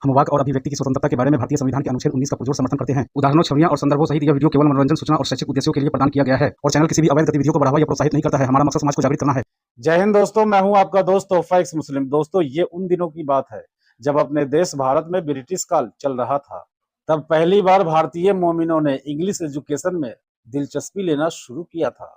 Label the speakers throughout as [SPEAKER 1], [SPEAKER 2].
[SPEAKER 1] हम वाक और अभिव्यक्ति की स्वतंत्रता के बारे में भारतीय संविधान के अनुच्छेद 19 का पुरजोर समर्थन करते हैं। उदाहरणों, छवियां और संदर्भों सहित यह वीडियो केवल मनोरंजन, सूचना और शैक्षिक उद्देश्यों के लिए प्रदान किया गया है और चैनल किसी भी अवैध गतिविधियों को बढ़ावा या प्रोत्साहित नहीं करता है। हमारा मकसद समाज को जागृत करना है।
[SPEAKER 2] जय हिंद दोस्तों, मैं हूं आपका दोस्त तोहफा एक्स मुस्लिम। दोस्तों, ये उन दिनों की बात है जब अपने देश भारत में ब्रिटिश काल चल रहा था। तब पहली बार भारतीय मोमिनों ने इंग्लिश एजुकेशन में दिलचस्पी लेना शुरू किया था।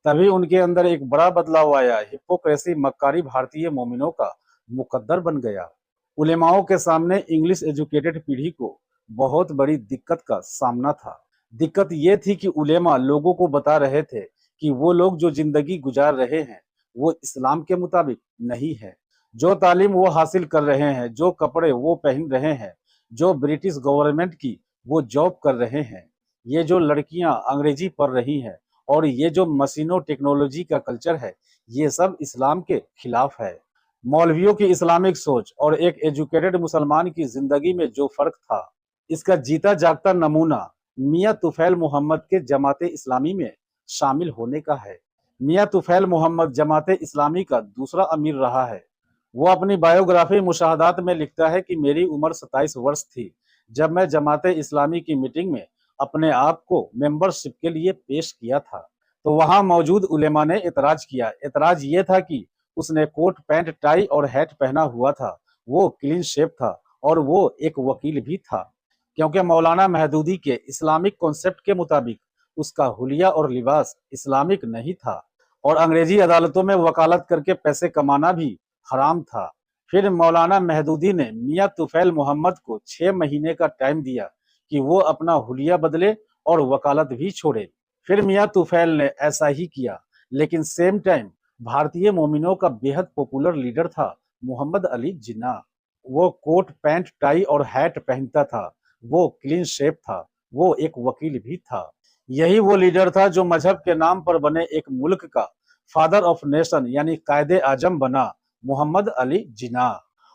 [SPEAKER 2] तभी उनके अंदर एक बड़ा बदलाव आया। हिपोक्रेसी मक्कारी भारतीय मोमिनों का मुकद्दर बन गया। उलेमाओं के सामने इंग्लिश एजुकेटेड पीढ़ी को बहुत बड़ी दिक्कत का सामना था। दिक्कत ये थी कि उलेमा लोगों को बता रहे थे कि वो लोग जो जिंदगी गुजार रहे हैं वो इस्लाम के मुताबिक नहीं है। जो तालीम वो हासिल कर रहे हैं, जो कपड़े वो पहन रहे हैं, जो ब्रिटिश गवर्नमेंट की वो जॉब कर रहे हैं, ये जो लड़कियां अंग्रेजी पढ़ रही हैं और ये जो मशीनों टेक्नोलॉजी का कल्चर है, ये सब इस्लाम के खिलाफ है। मौलवियों की इस्लामिक सोच और एक एजुकेटेड मुसलमान की जिंदगी में जो फर्क था, इसका जीता जागता नमूना मियां तुफैल मोहम्मद के जमाते इस्लामी में शामिल होने का है। मियां तुफैल मोहम्मद जमाते इस्लामी का दूसरा अमीर रहा है। वो अपनी बायोग्राफी मुशाहदात में लिखता है कि मेरी उम्र 27 वर्ष थी जब मैं जमाते इस्लामी की मीटिंग में अपने आप को मेंबरशिप के लिए पेश किया था। तो वहां मौजूद उलेमा ने एतराज किया। एतराज ये था कि उसने कोट पैंट टाई और हैट पहना हुआ था, वो क्लीन शेप था और वो एक वकील भी था, क्योंकि मौलाना महदूदी के इस्लामिक कॉन्सेप्ट के मुताबिक उसका हुलिया और लिबास इस्लामिक नहीं था और अंग्रेजी अदालतों में वकालत करके पैसे कमाना भी हराम था। फिर मौलाना महदूदी ने मियां तुफैल मोहम्मद को 6 महीने का टाइम दिया कि वो अपना हुलिया बदले और वकालत भी छोड़े। फिर मियां तुफैल ने ऐसा ही किया, लेकिन सेम टाइम भारतीय मोमिनों का बेहद पॉपुलर लीडर था मोहम्मद अली जिन्ना। वो कोट पैंट टाई और हैट पहनता था, वो क्लीन शेप था, वो एक वकील भी था। यही वो लीडर था जो मजहब के नाम पर बने एक मुल्क का फादर ऑफ नेशन यानी कायदे आजम बना, मोहम्मद अली जिन्ना।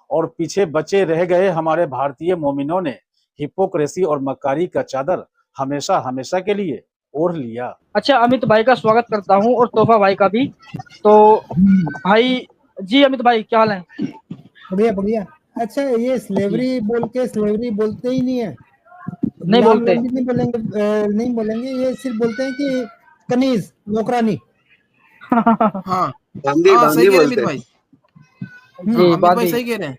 [SPEAKER 2] और पीछे बचे रह गए हमारे भारतीय मोमिनों ने हिपोक्रेसी और मक्कारी का चादर हमेशा हमेशा के लिए ओढ़ लिया।
[SPEAKER 3] अच्छा, अमित भाई का स्वागत करता हूं और तोहफा भाई का भी। तो भाई जी, अमित भाई क्या हाल है?
[SPEAKER 4] बढ़िया बढ़िया। अच्छा, ये स्लेवरी बोल के स्लेवरी बोलते ही नहीं है,
[SPEAKER 3] नहीं बोलते,
[SPEAKER 4] नहीं बोलेंगे, नहीं बोलेंगे। ये सिर्फ बोलते हैं कि कनीज, नौकरानी।
[SPEAKER 5] हाँ
[SPEAKER 6] बांदी
[SPEAKER 5] सही कह रहे
[SPEAKER 6] बोलते
[SPEAKER 5] अमित भाई।
[SPEAKER 3] जी
[SPEAKER 5] अमित भाई सही कह रहे हैं।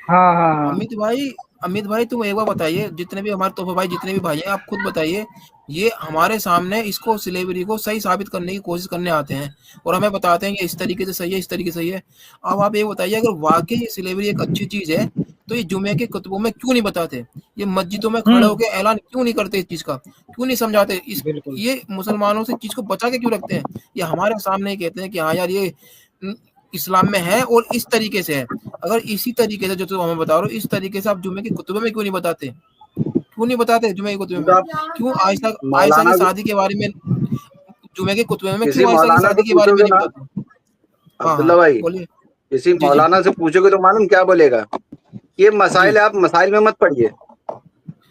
[SPEAKER 3] हाँ हाँ हाँ।
[SPEAKER 5] अमित भाई तुम एक बार बताइए, जितने भी हमारे तोहफा भाई जितने भी भाई हैं, आप खुद बताइए। ये हमारे सामने इसको स्लेवरी को सही साबित करने की कोशिश करने आते हैं और हमें बताते हैं कि इस तरीके से सही है, इस तरीके से सही है। अब आप ये बताइए, अगर वाकई ये स्लेवरी एक अच्छी चीज है तो ये जुमे के कुतुबों में क्यों नहीं बताते? ये मस्जिदों में खड़े होकर ऐलान क्यों नहीं करते? इस चीज का क्यों नहीं समझाते? ये मुसलमानों से चीज को बचा के क्यों रखते हैं? ये हमारे सामने ही कहते हैं कि हाँ यार, ये इस्लाम में है और इस तरीके से है। अगर इसी तरीके से जो तुम हमें बता रहे हो, इस तरीके से आप जुमे की कुतुबे में क्यों नहीं बताते? क्यों नहीं बताते जुमे की कुतुबे में? क्यों आयशा की शादी के बारे में जुमे के कुतुबे में क्यों आयशा की शादी के बारे में नहीं बताते?
[SPEAKER 6] अब्दुल्ला भाई, किसी मौलाना से पूछोगे तो मालूम क्या बोलेगा? ये मसाइल है, आप मसाइल में मत पढ़िए,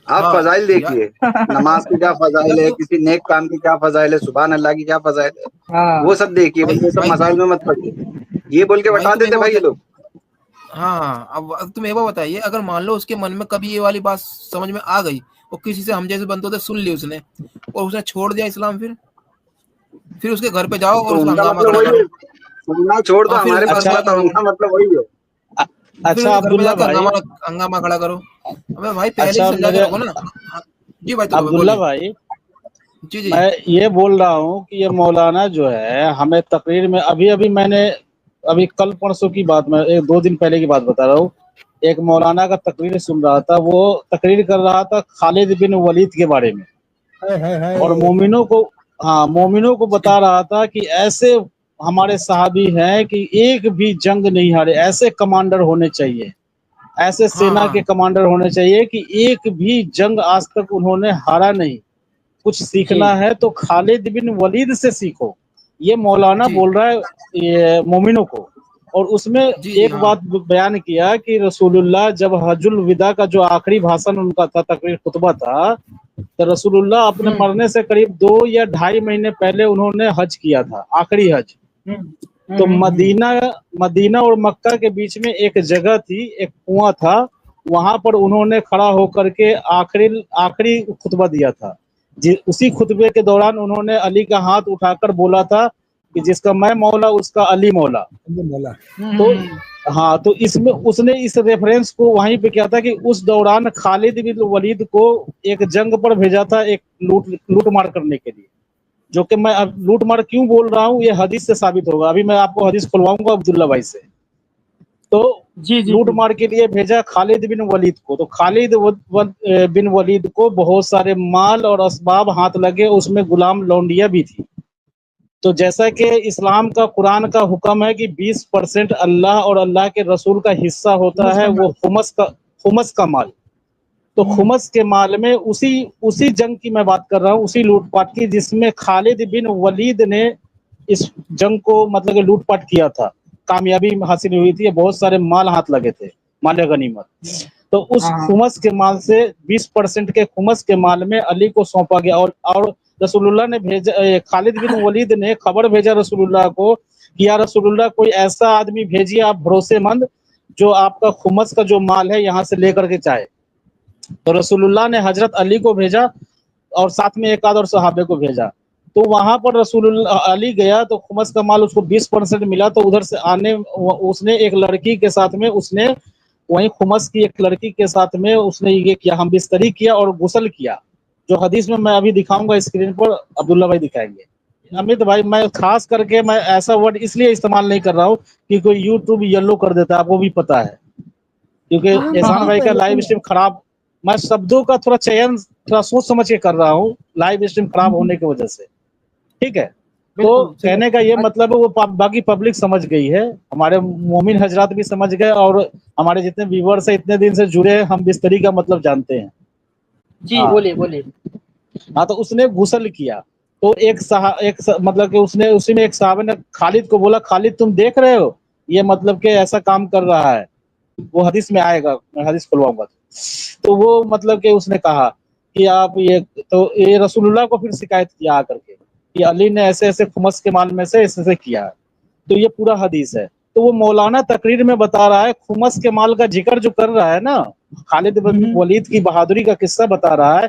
[SPEAKER 6] आप फजाइल देखिए। नमाज की क्या फजाइल है, किसी नेक काम की क्या फजाइल है, सुभान अल्लाह की क्या फजाइल है, वो सब देखिए। ये सब मसाइल में मत पढ़िए। ये बोल के बैठा देते भाई ये लोग।
[SPEAKER 5] हाँ, अब तुम एक बार बताइए, अगर मान लो उसके मन में कभी ये वाली बात समझ में आ गई और किसी से हम जैसे बंदों से सुन ली उसने और उसने छोड़ दिया इस्लाम, फिर उसके घर पे जाओ और उसका हंगामा खड़ा करो।
[SPEAKER 6] सुनना छोड़ दो, हमारे पास मत आओ, उनका मतलब वही है।
[SPEAKER 5] अच्छा अब्दुल्ला भाई, हंगामा खड़ा करो। अबे भाई पहले ही समझा के रखो ना। जी भाई,
[SPEAKER 7] अब्दुल्ला भाई,
[SPEAKER 5] जी
[SPEAKER 7] मैं ये बोल रहा हूँ कि ये मौलाना जो है हमें तकरीर में अभी कल परसों की बात, मैं 1-2 दिन पहले की बात बता रहा हूँ। एक मौलाना का तकरीर सुन रहा था, वो तकरीर कर रहा था खालिद बिन वलीद के बारे में और मोमिनों को बता रहा था कि ऐसे हमारे सहाबी हैं कि एक भी जंग नहीं हारे, ऐसे कमांडर होने चाहिए, ऐसे सेना के कमांडर होने चाहिए कि एक भी जंग आज तक उन्होंने हारा नहीं। कुछ सीखना है तो खालिद बिन वलीद से सीखो, ये मौलाना बोल रहा है ये मोमिनों को। और उसमें एक बात बयान किया कि रसूलुल्लाह जब हज्जुल विदा का जो आखिरी भाषण उनका था, तकरीर खुतबा था, तो रसूलुल्लाह अपने मरने से करीब 2 या 2.5 महीने पहले उन्होंने हज किया था, आखिरी हज। तो मदीना और मक्का के बीच में एक जगह थी, एक कुआं था, वहां पर उन्होंने खड़ा होकर के आखिरी आखिरी खुतबा दिया था। उसी खुतबे के दौरान उन्होंने अली का हाथ उठाकर बोला था कि जिसका मैं मौला उसका अली मौला।
[SPEAKER 4] बोला
[SPEAKER 7] तो हाँ, तो इसमें उसने इस रेफरेंस को वहीं पे किया था कि उस दौरान खालिद बिन वलीद को एक जंग पर भेजा था, एक लूट मार करने के लिए। जो कि मैं अब लूट मार क्यों बोल रहा हूँ, ये हदीस से साबित होगा। अभी मैं आपको हदीस खुलवाऊंगा अब्दुल्ला भाई से। तो
[SPEAKER 3] जी जी
[SPEAKER 7] लूट मार के लिए भेजा खालिद बिन वलीद को। तो खालिद बिन वलीद को बहुत सारे माल और असबाब हाथ लगे, उसमें गुलाम लौंडिया भी थी। तो जैसा कि इस्लाम का कुरान का हुक्म है कि 20% अल्लाह और अल्लाह के रसूल का हिस्सा होता है, वो खुमस का माल। तो खुमस के माल में उसी जंग की मैं बात कर रहा हूँ, उसी लूटपाट की, जिसमें खालिद बिन वलीद ने इस जंग को मतलब कि लूटपाट किया था, कामयाबी हासिल हुई थी, बहुत सारे माल हाथ लगे थे, माल गनीमत। तो उस खुमस के माल से 20% के खुमस के माल में अली को सौंपा गया। और रसूलुल्लाह ने भेजा, खालिद बिन वलीद ने खबर भेजा रसूलुल्लाह को कि या रसूलुल्लाह कोई ऐसा आदमी भेजिए आप भरोसेमंद, जो आपका खुमस का जो माल है यहाँ से लेकर के जाए। तो रसूलुल्लाह ने हजरत अली को भेजा और साथ में एक आध और सहाबे को भेजा। तो वहां पर रसूलुल्लाह अली गया तो खुमस का माल उसको 20% मिला। तो उधर से आने उसने एक लड़की के साथ में, उसने वहीं खुमस की एक लड़की के साथ में उसने ये किया, हम बिस्तरी किया और गुस्ल किया, जो हदीस में मैं अभी दिखाऊंगा स्क्रीन पर, अब्दुल्ला भाई दिखाएंगे। अमित भाई, मैं खास करके मैं ऐसा वर्ड इसलिए इस्तेमाल नहीं कर रहा हूँ कि कोई यूट्यूब येलो कर देता है, आपको भी पता है, क्योंकि एहसान भाई का लाइव स्ट्रीम खराब, मैं शब्दों का थोड़ा चयन थोड़ा सोच समझ के कर रहा हूँ लाइव स्ट्रीम खराब होने की वजह से, ठीक है। तो कहने का ये मतलब है, वो बाकी पब्लिक समझ गई है, हमारे मोमिन हजरात भी समझ गए, और हमारे जितने व्यूअर्स है इतने दिन से जुड़े हैं, हम बिस्तरी का मतलब जानते हैं।
[SPEAKER 3] जी बोलिए बोलिए।
[SPEAKER 7] हाँ, तो उसने गुस्ल किया। तो मतलब कि उसने उसी में एक साहब ने खालिद को बोला, खालिद तुम देख रहे हो ये मतलब कि ऐसा काम कर रहा है, वो हदीस में आएगा, मैं हदीस खुलवाऊंगा। तो वो मतलब कि उसने कहा कि आप ये, तो ये रसूलुल्लाह को फिर शिकायत किया आकर के कि अली ने ऐसे ऐसे खुमस के माल में से ऐसे किया। तो ये पूरा हदीस है। तो वो मौलाना तकरीर में बता रहा है, खुमस के माल का जिक्र जो कर रहा है ना, खालिद बिन वलीद की बहादुरी का किस्सा बता रहा है।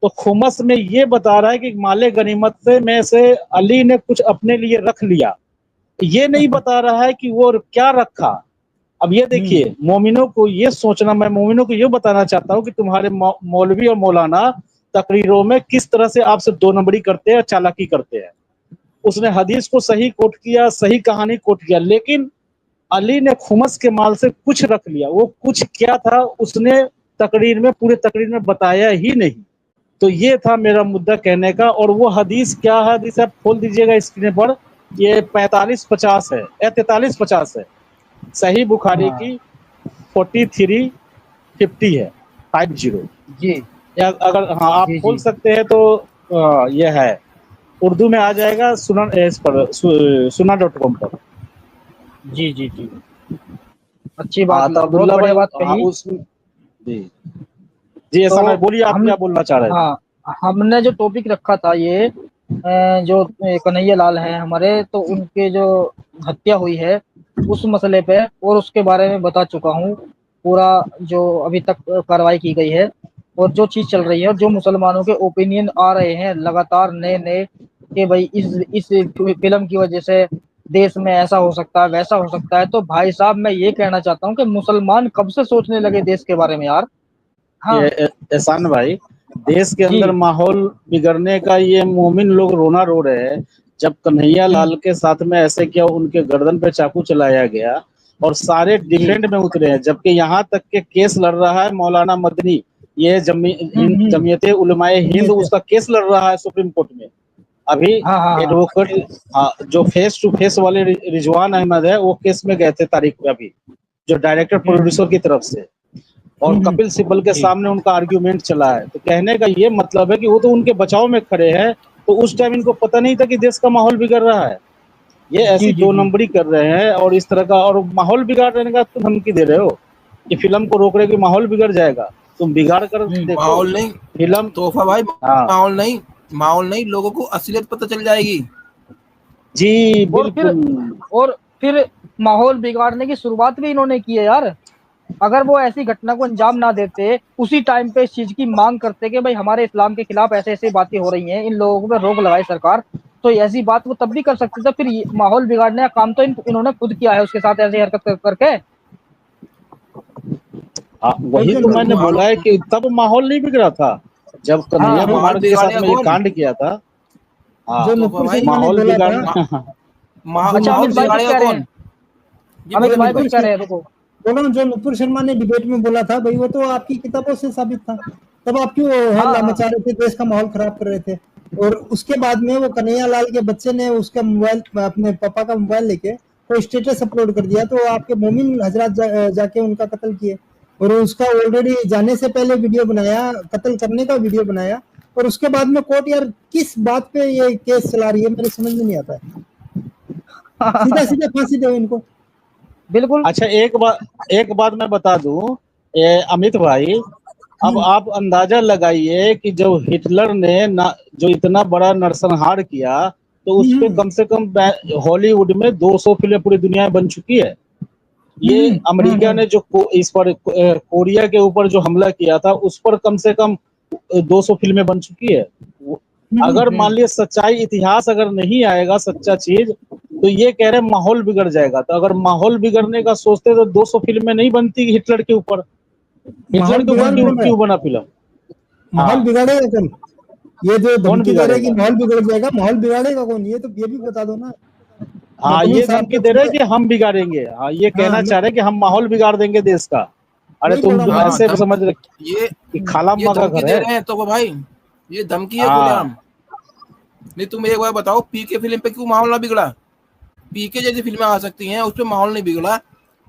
[SPEAKER 7] तो खुमस में ये बता रहा है कि माले गनीमत में से अली ने कुछ अपने लिए रख लिया, ये नहीं बता रहा है कि वो क्या रखा। अब ये देखिए, मोमिनों को ये सोचना, मैं मोमिनों को ये बताना चाहता हूँ कि तुम्हारे मौलवी और मौलाना तकरीरों में किस तरह से आपसे दो नंबरी करते हैं, चालाकी करते हैं। उसने हदीस को सही कोट किया, सही कहानी कोट किया, लेकिन अली ने खुमस के माल से कुछ रख लिया। वो कुछ क्या था उसने तकरीर में, पूरे तकरीर में बताया ही नहीं। तो ये था मेरा मुद्दा कहने का। और वो हदीस क्या है, हदीस आप खोल दीजिएगा स्क्रीन पर, ये 45-50 है या 43-50 है, सही बुखारी की 4350 है, 50
[SPEAKER 3] जी।
[SPEAKER 7] या अगर हाँ आप खोल सकते हैं तो ये है, उर्दू में आ जाएगा सुना.com पर।
[SPEAKER 3] जी जी जी, अच्छी बात,
[SPEAKER 7] तो
[SPEAKER 3] बहुत बढ़िया बात कही।
[SPEAKER 7] जी ऐसा नहीं, बोलिए आप क्या बोलना चाह रहे हैं।
[SPEAKER 3] हाँ, हमने जो टॉपिक रखा था ये जो कन्हैया लाल हैं हमारे, तो उनके जो हत्या हुई है उस मसले पे और उसके बारे में बता चुका हूँ पूरा, जो अभी तक कार्रवाई की गई है और जो चीज़ चल रही है, और जो मुसलमानों के ओपिनियन आ रहे हैं लगातार नए नए कि भाई इस फिल्म की वजह से देश में ऐसा हो सकता है, वैसा हो सकता है। तो भाई साहब, मैं ये कहना चाहता हूँ कि मुसलमान कब से सोचने लगे देश के बारे में यार। हाँ
[SPEAKER 7] एहसान भाई, देश के अंदर माहौल बिगड़ने का ये मोमिन लोग रोना रो रहे हैं। जब कन्हैया लाल के साथ में ऐसे किया, उनके गर्दन पे चाकू चलाया गया और सारे डिफेंड में उतरे हैं, जबकि यहाँ तक के केस लड़ रहा है मौलाना मदनी, ये जमीयत उलमाए हिंद, उसका केस लड़ रहा है सुप्रीम कोर्ट में। अभी एडवोकेट जो फेस टू फेस वाले रिजवान अहमद है, वो केस में गए थे तारीख पे, अभी जो डायरेक्टर प्रोड्यूसर की तरफ से, और कपिल सिब्बल के सामने उनका आर्ग्यूमेंट चला है। तो कहने का ये मतलब है कि वो तो उनके बचाव में खड़े हैं, तो उस टाइम इनको पता नहीं था कि देश का माहौल बिगड़ रहा है। ये ऐसी दो नंबरी कर रहे हैं और इस तरह का, और माहौल बिगाड़ने का तुम धमकी दे रहे हो कि फिल्म को रोक रहे कि माहौल बिगड़ जाएगा। तुम बिगाड़ कर देखो,
[SPEAKER 5] माहौल नहीं
[SPEAKER 7] फिल्म
[SPEAKER 5] तोहफा भाई, माहौल नहीं, लोगों को असलियत पता चल जाएगी।
[SPEAKER 7] जी बिल्कुल।
[SPEAKER 3] और फिर माहौल बिगाड़ने की शुरुआत भी इन्होंने की है यार। अगर वो ऐसी घटना को अंजाम ना देते, उसी टाइम पे इस चीज की मांग करते कि भाई हमारे इस्लाम के खिलाफ ऐसे ऐसे बातें हो रही हैं, इन लोगों पे रोक लगाए सरकार, तो ऐसी बात वो तब भी कर सकते थे। फिर माहौल बिगाड़ने का काम तो इन्होंने खुद किया है उसके साथ ऐसी हरकत करके।
[SPEAKER 7] वही तो मैंने बोला है कि तब माहौल नहीं बिगड़ा था जब कन्हैया
[SPEAKER 3] हाँ,
[SPEAKER 7] कुमार के साथ में ये
[SPEAKER 5] कौन?
[SPEAKER 7] कांड किया था। हाँ,
[SPEAKER 4] जो
[SPEAKER 5] तो
[SPEAKER 4] नुपुर
[SPEAKER 5] भाई
[SPEAKER 4] शर्मा ने
[SPEAKER 7] माहौल
[SPEAKER 4] बोला
[SPEAKER 7] बिगाड़
[SPEAKER 4] था,
[SPEAKER 3] अच्छा,
[SPEAKER 5] माहौल
[SPEAKER 3] अमित भाई कुछ
[SPEAKER 5] बिगाड़ेगा
[SPEAKER 3] कह रहे
[SPEAKER 5] कौन?
[SPEAKER 3] हैं,
[SPEAKER 5] जी
[SPEAKER 3] अमित
[SPEAKER 5] बोले
[SPEAKER 3] भाई
[SPEAKER 5] अमित
[SPEAKER 3] कुछ कह रहे हैं, देखो
[SPEAKER 4] बोल रहा हूँ जो नुपुर शर्मा ने डिबेट में बोला था भाई, वो तो आपकी किताबों से साबित था। तब आप क्यों
[SPEAKER 3] हाँ,
[SPEAKER 4] हल्ला
[SPEAKER 3] हाँ,
[SPEAKER 4] मचा रहे थे, देश का माहौल खराब कर रहे थे। और उसके बाद में वो कन्हैया लाल के बच्चे ने उसका मोबाइल, अपने पापा का मोबाइल लेके कोई स्टेटस अपलोड कर दिया, तो आपके मोमिन हजरात जाके उनका कत्ल किए। और उसका ऑलरेडी जाने से पहले वीडियो बनाया, कत्ल करने का वीडियो बनाया, और उसके बाद में कोर्ट यार किस बात पे ये केस चला रही है, मेरे समझ में नहीं आता है। सीधा सीधा फांसी दो इनको।
[SPEAKER 3] बिल्कुल।
[SPEAKER 7] अच्छा, एक बात मैं बता दूं, अमित भाई, अब आप अंदाजा लगाइए कि जब हिटलर ने जो इतना बड़ा नरसंहार किया, तो उस पे कम से कम हॉलीवुड में 200 फिल्में पूरी दुनिया में बन चुकी है। ये अमेरिका ने जो इस पर कोरिया के ऊपर जो हमला किया था, उस पर कम से कम 200 फिल्में बन चुकी है। अगर मान लिया सच्चाई, इतिहास अगर नहीं आएगा सच्चा चीज, तो ये कह रहे माहौल बिगड़ जाएगा। तो अगर माहौल बिगड़ने का सोचते तो 200 फिल्में नहीं बनती हिटलर के ऊपर। हिटलर के ऊपर क्यों बना फिल्म?
[SPEAKER 4] माहौल बिगाड़ेगा कौन? ये जो
[SPEAKER 7] कौन
[SPEAKER 4] धमकी दे रहे हैं कि
[SPEAKER 7] बिगाड़ेगा?
[SPEAKER 4] माहौल बिगड़ जाएगा, माहौल बिगाड़ेगा कौन? ये तो ये भी बता दो ना।
[SPEAKER 7] हाँ,
[SPEAKER 4] नकवी
[SPEAKER 7] ये
[SPEAKER 4] साहब
[SPEAKER 7] धमकी
[SPEAKER 4] तो
[SPEAKER 7] दे रहे हैं कि हम बिगाड़ेंगे। हाँ, ये कहना चाह रहे हैं कि हम माहौल बिगाड़ देंगे देश का। अरे
[SPEAKER 4] वही
[SPEAKER 7] तुम
[SPEAKER 4] बोला मैं।
[SPEAKER 7] ऐसे समझ रहे
[SPEAKER 5] ये
[SPEAKER 7] कि खाला
[SPEAKER 5] ये
[SPEAKER 7] अम्मा का
[SPEAKER 5] धमकी
[SPEAKER 7] घर
[SPEAKER 5] दे
[SPEAKER 7] है।
[SPEAKER 5] रहे हैं तो भाई, ये धमकी है
[SPEAKER 7] हाँ।
[SPEAKER 5] खुलेआम। नहीं, तुम एक बार बताओ, पीके फिल्म पे क्यों माहौल ना बिगड़ा? पीके जैसी फिल्में आ सकती हैं, उस पर माहौल नहीं बिगड़ा,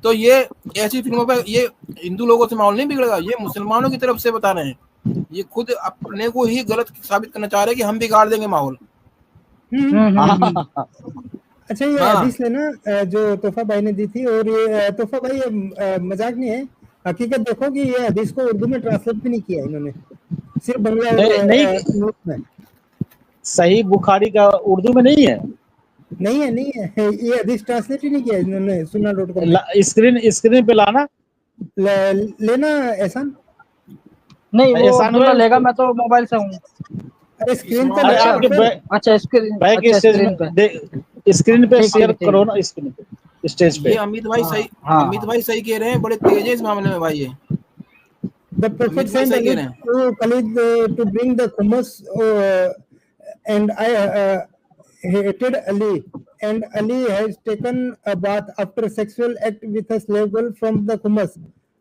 [SPEAKER 5] तो ये ऐसी फिल्मों पे ये हिंदू लोगों से माहौल नहीं बिगड़ेगा? ये मुसलमानों की तरफ से बता रहे हैं, ये खुद अपने को ही गलत साबित करना चाह रहे हैं कि हम बिगाड़ देंगे माहौल।
[SPEAKER 4] अच्छा, ये
[SPEAKER 5] हाँ।
[SPEAKER 4] हदीस लेना जो तोहफा भाई ने दी थी, और ये तोहफा भाई मजाक नहीं है, हकीकत देखो कि ये हदीस को उर्दू में ट्रांसलेट भी नहीं किया इन्होंने, सिर्फ बंगला और
[SPEAKER 7] नहीं,
[SPEAKER 4] इंग्लिश में।
[SPEAKER 7] सही बुखारी का उर्दू में नहीं है।
[SPEAKER 4] नहीं है, ये हदीस ट्रांसलेट ही नहीं किया इन्होंने सुन्ना.com
[SPEAKER 7] स्क्रीन पे लाना।
[SPEAKER 4] लेना एहसान।
[SPEAKER 3] नहीं, वो
[SPEAKER 7] एहसान
[SPEAKER 3] अब्दुल्ला
[SPEAKER 7] भाई,
[SPEAKER 3] लेगा, मैं तो मोबाइल से हूँ।
[SPEAKER 4] अरे स्क्रीन पे
[SPEAKER 7] अरे
[SPEAKER 4] लेना
[SPEAKER 7] आपके
[SPEAKER 4] फिर।
[SPEAKER 3] अच्छा, स्क्रीन,
[SPEAKER 7] बैक
[SPEAKER 3] अच्छा
[SPEAKER 7] स्टेज
[SPEAKER 3] स्क्रीन पे,
[SPEAKER 7] में स्क्रीन पे
[SPEAKER 3] ठीक
[SPEAKER 7] शेयर
[SPEAKER 3] ठीक ठीक।
[SPEAKER 7] करो ना, स्क्रीन पे, स्टेज पे।
[SPEAKER 5] ये अमित भाई सही,
[SPEAKER 3] हाँ,
[SPEAKER 5] अमित भाई सही कह रहे हैं, बड़े तेज है इस मामले में भाई। ये
[SPEAKER 4] The Prophet
[SPEAKER 5] अमित भाई
[SPEAKER 4] sent
[SPEAKER 5] सही कह
[SPEAKER 4] Ali
[SPEAKER 5] रहे हैं।
[SPEAKER 4] to Khalid to bring the hummus, and I hated Ali. And Ali has taken a bath after sexual act with a slave girl from the hummus.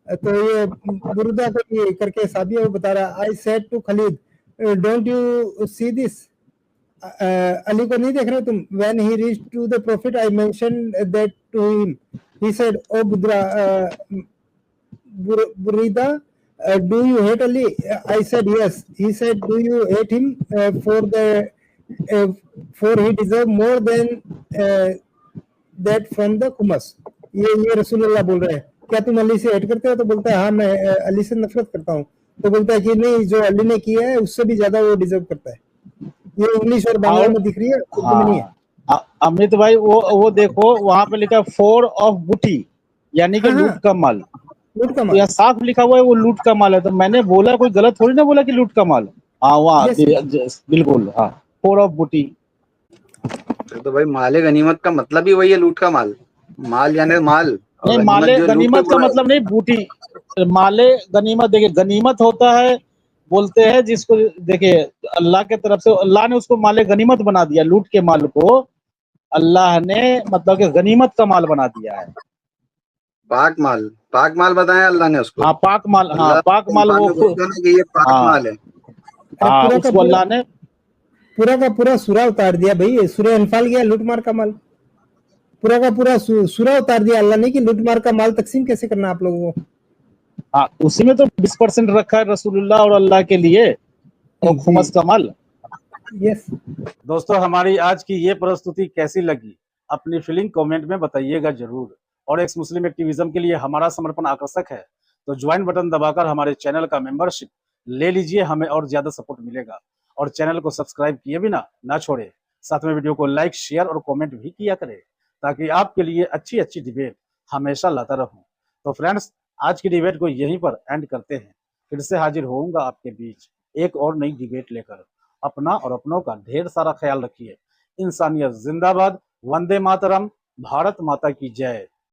[SPEAKER 4] तो ये बुरुदा को ये करके साबिया वो बता रहा, I said to Khalid, don't you see this? Ali को नहीं देख रहे तुम? When he reached to the Prophet, I mentioned that to him. He said, "Oh Burida, do you hate Ali?" I said, "Yes." He said, "Do you hate him for he deserve more than that from the Kumas?" ये रसूलुल्लाह बोल रहे हैं, क्या तुम अली से hate करते हो? तो बोलता है हाँ, मैं अली से नफरत करता हूँ। तो बोलता है कि नहीं, जो अली ने किया है उससे भी ज्यादा वो डिजर्व करता है। ये इंग्लिश और बांग्ला में दिख रही है, उर्दू में नहीं है।
[SPEAKER 7] अमित भाई, वो देखो वहां पे लिखा 4 ऑफ बूटी, यानी कि लूट का माल।
[SPEAKER 4] लूट का
[SPEAKER 7] तो
[SPEAKER 4] माल।
[SPEAKER 7] यहाँ साफ लिखा हुआ है वो लूट का माल है। तो मैंने बोला, कोई गलत थोड़ी ना बोला कि लूट का माल। हाँ, वहाँ बिल्कुल, हाँ, 4 ऑफ बूटी।
[SPEAKER 6] तो भाई माले गनीमत का मतलब ही वही है, लूट का माल। माल यानी माल,
[SPEAKER 7] नहीं, माले गनीमत का मतलब नहीं, बूटी। माले गनीमत, देखिए गनीमत होता है, बोलते हैं जिसको, देखिए अल्लाह के तरफ से अल्लाह ने उसको माले गनीमत बना दिया। लूट के माल को अल्लाह ने मतलब कि गनीमत का माल बना दिया है।
[SPEAKER 6] पाक माल बताया अल्लाह ने उसको।
[SPEAKER 7] हाँ, पाक माल, हाँ, पाक माल वो
[SPEAKER 6] कि ये पाक माल है।
[SPEAKER 7] हाँ, उसको अल्लाह ने
[SPEAKER 4] पूरा का पूरा सूरा उतार दिया भाई। सूरह अनफाल गया लूट मार का माल, पूरा का पूरा सूरा उतार दिया अल्लाह ने कि लूट मार का माल तकसीम कैसे करना आप लोगों को।
[SPEAKER 7] हाँ, उसी में तो 20% रखा है रसूलुल्लाह और अल्लाह के लिए, और खुमस का माल।
[SPEAKER 4] यस
[SPEAKER 2] दोस्तों, हमारी आज की ये प्रस्तुति कैसी लगी, अपनी फीलिंग कमेंट में बताइएगा जरूर। और एक्स मुस्लिम एक्टिविज्म के लिए हमारा समर्पण आकर्षक है, तो ज्वाइन बटन दबाकर हमारे चैनल का मेंबरशिप ले लीजिए, हमें और ज्यादा सपोर्ट मिलेगा। और चैनल को सब्सक्राइब किए बिना ना छोड़े, साथ में वीडियो को लाइक, शेयर और कमेंट भी किया करें, ताकि आपके लिए अच्छी अच्छी डिबेट हमेशा लाता रहूं। तो फ्रेंड्स, आज की डिबेट को यहीं पर एंड करते हैं। फिर से हाजिर होऊंगा आपके बीच एक और नई डिबेट लेकर। अपना और अपनों का ढेर सारा ख्याल रखिए। इंसानियत जिंदाबाद। वंदे मातरम। भारत माता की जय।